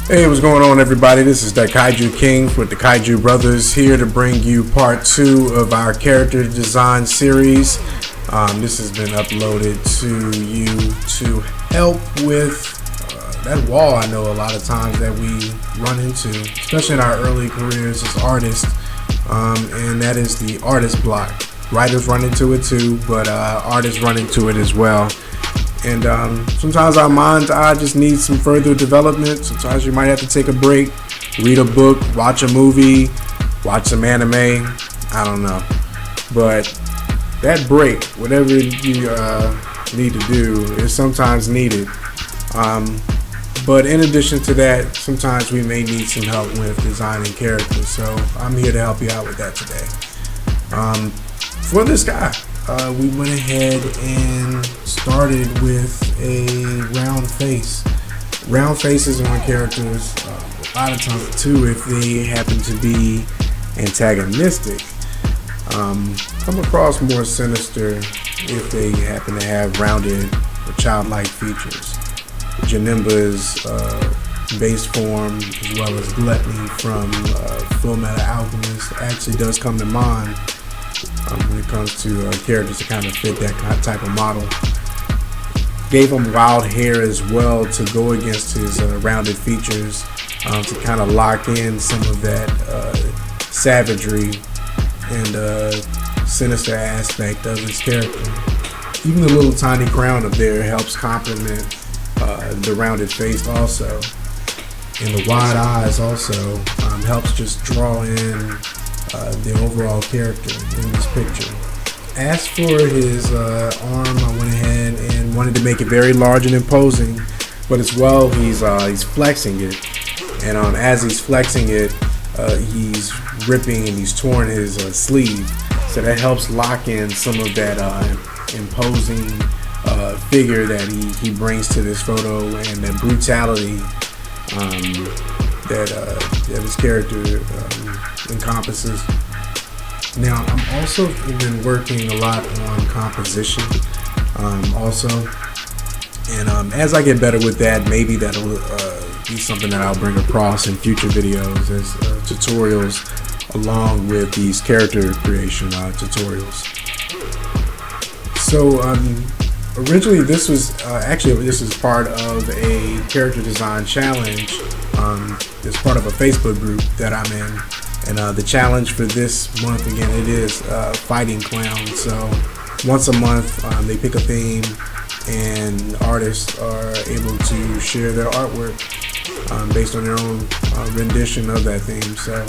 Hey, what's going on, everybody? This is the KAIJU King with the KAIJU Brothers, here to bring you part 2 of our character design series. This has been uploaded to you to help with that wall I know a lot of times that we run into, especially in our early careers as artists, and that is the artist block. Writers run into it too, but artists run into it as well. And sometimes our mind's eye just needs some further development. Sometimes you might have to take a break, read a book, watch a movie, watch some anime. I don't know. But that break, whatever you need to do, is sometimes needed. But in addition to that, sometimes we may need some help with designing characters. So I'm here to help you out with that today. For this guy, we went ahead and started with a round face. Round faces on characters, a lot of times too, if they happen to be antagonistic, come across more sinister if they happen to have rounded or childlike features. Janimba's base form, as well as Gluttony from Fullmetal Alchemist, actually does come to mind when it comes to characters that kind of fit that type of model. Gave him wild hair as well to go against his rounded features, to kind of lock in some of that savagery and sinister aspect of his character. Even the little tiny crown up there helps complement the rounded face also. And the wide eyes also helps just draw in the overall character in this picture. As for his arm, I went ahead and wanted to make it very large and imposing, but as well he's flexing it, and as he's flexing it, he's ripping and he's torn his sleeve, so that helps lock in some of that imposing figure that he brings to this photo, and that brutality that his character encompasses. Now, I'm also been working a lot on composition also, and as I get better with that, maybe that'll be something that I'll bring across in future videos as tutorials along with these character creation tutorials. So originally this was part of a character design challenge. It's part of a Facebook group that I'm in. And the challenge for this month, again, it is fighting clowns. So once a month, they pick a theme, and artists are able to share their artwork based on their own rendition of that theme. So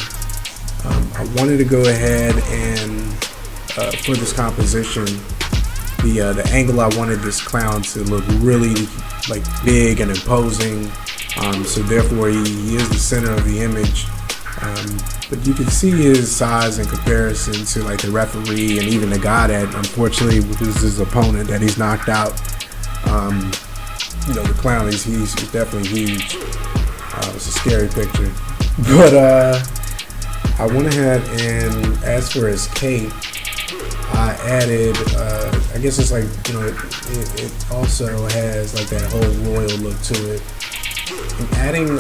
I wanted to go ahead and for this composition, the angle I wanted this clown to look really like big and imposing. So therefore, he is the center of the image. But you can see his size in comparison to like the referee and even the guy that unfortunately was his opponent that he's knocked out. The clown he's definitely huge. It's a scary picture. But I went ahead and as for his cape, I added I guess it's like, it also has like that whole royal look to it. I'm adding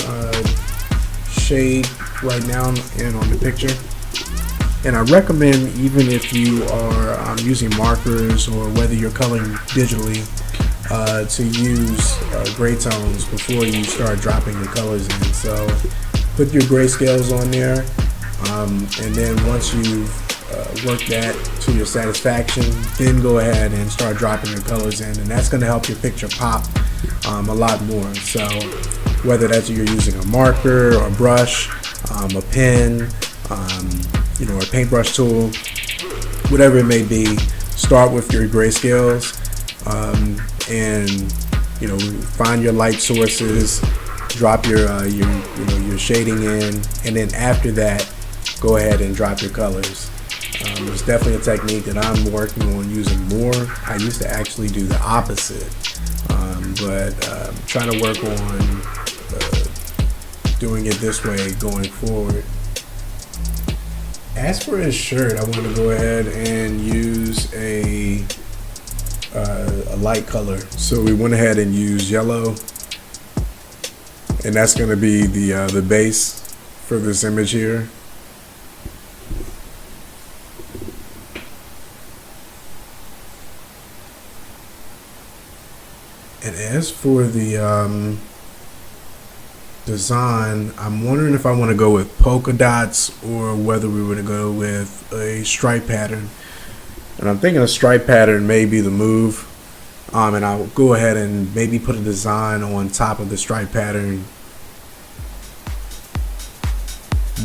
shade right now and on the picture, and I recommend, even if you are using markers or whether you're coloring digitally, to use gray tones before you start dropping your colors in. So put your grayscales on there, and then once you've worked that to your satisfaction, then go ahead and start dropping your colors in, and that's going to help your picture pop a lot more. So whether that's you're using a marker or a brush, a pen, a paintbrush tool, whatever it may be, start with your grayscales, and find your light sources, drop your shading in, and then after that, go ahead and drop your colors. It's definitely a technique that I'm working on using more. I used to actually do the opposite, but trying to work on doing it this way going forward. As for his shirt, I want to go ahead and use a light color. So we went ahead and used yellow and that's going to be the base for this image here. And as for the design, I'm wondering if I want to go with polka dots or whether we were to go with a stripe pattern. And I'm thinking a stripe pattern may be the move. And I'll go ahead and maybe put a design on top of the stripe pattern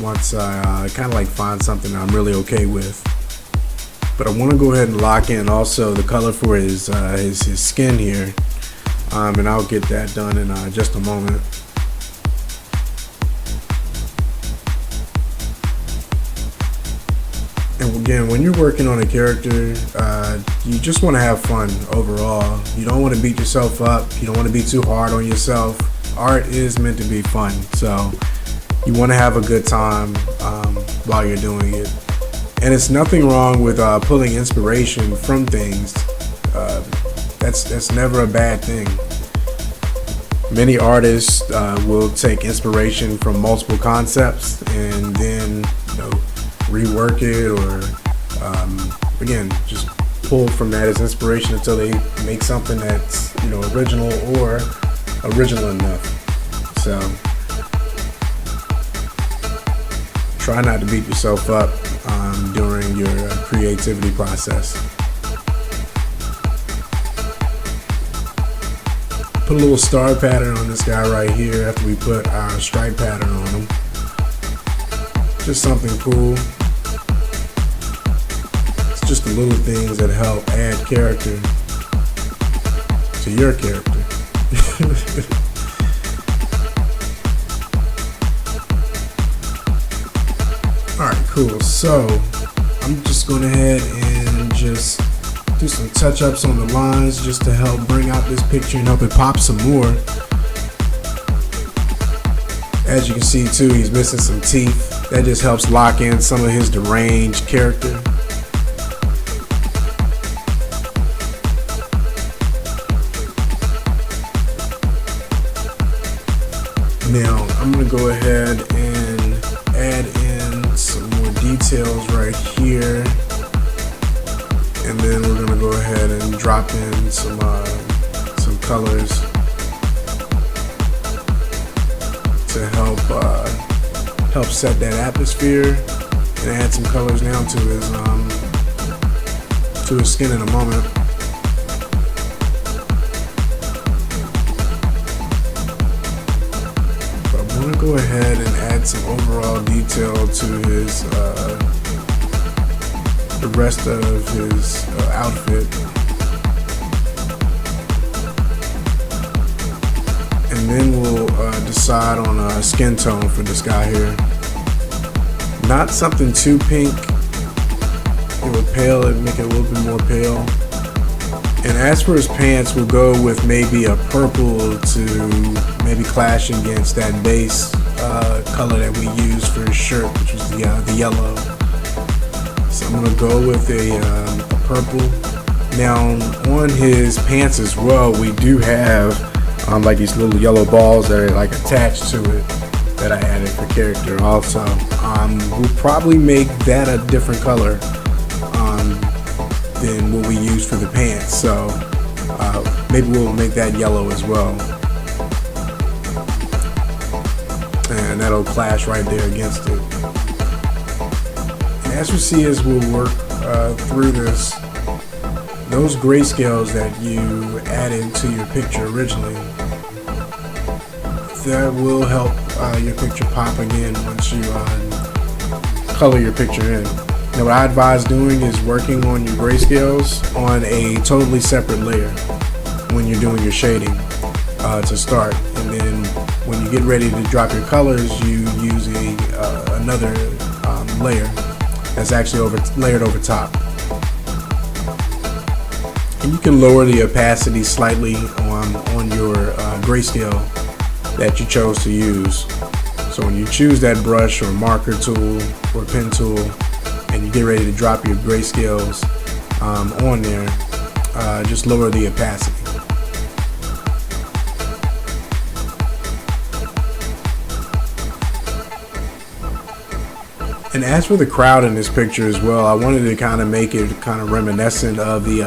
once I kind of like find something I'm really okay with. But I want to go ahead and lock in also the color for his skin here. And I'll get that done in just a moment. And again, when you're working on a character, you just want to have fun overall. You don't want to beat yourself up. You don't want to be too hard on yourself. Art is meant to be fun, so you want to have a good time while you're doing it. And it's nothing wrong with pulling inspiration from things. That's never a bad thing. Many artists will take inspiration from multiple concepts and then rework it, or again, just pull from that as inspiration until they make something that's original or original enough. So try not to beat yourself up during your creativity process. Put a little star pattern on this guy right here after we put our stripe pattern on him. Just something cool. It's just the little things that help add character to your character. Alright, cool. So I'm just going ahead and just do some touch-ups on the lines just to help bring out this picture and help it pop some more. As you can see too, he's missing some teeth. That just helps lock in some of his deranged character. Now I'm going to go ahead and add in some more details right here. And then we're going to go ahead and drop in some colors to help set that atmosphere, and add some colors now to his skin in a moment. But I want to go ahead and add some overall detail to his the rest of his outfit. And then we'll decide on a skin tone for this guy here. Not something too pink. It will pale it, make it a little bit more pale. And as for his pants, we'll go with maybe a purple to maybe clash against that base color that we used for his shirt, which was the yellow. So I'm gonna go with a purple. Now on his pants as well, we do have like these little yellow balls that are like attached to it that I added for character also. We'll probably make that a different color than what we used for the pants. So maybe we'll make that yellow as well. And that'll clash right there against it. And as we see as we'll work through this, those grayscales that you added to your picture originally, that will help your picture pop again once you color your picture in. Now what I advise doing is working on your grayscales on a totally separate layer when you're doing your shading to start, and then when you get ready to drop your colors, you use another layer that's actually layered over top. And you can lower the opacity slightly on your grayscale that you chose to use. So when you choose that brush or marker tool or pen tool and you get ready to drop your grayscales on there, just lower the opacity. And as for the crowd in this picture as well, I wanted to kind of make it kind of reminiscent of the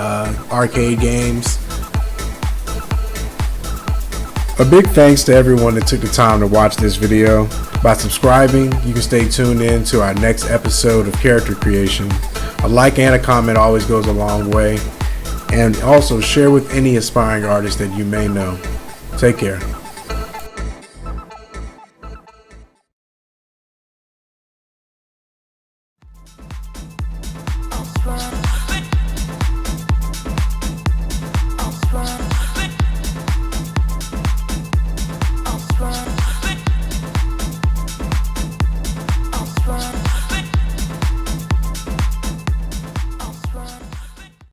arcade games. A big thanks to everyone that took the time to watch this video. By subscribing, you can stay tuned in to our next episode of character creation. A like and a comment always goes a long way. And also share with any aspiring artists that you may know. Take care. Run.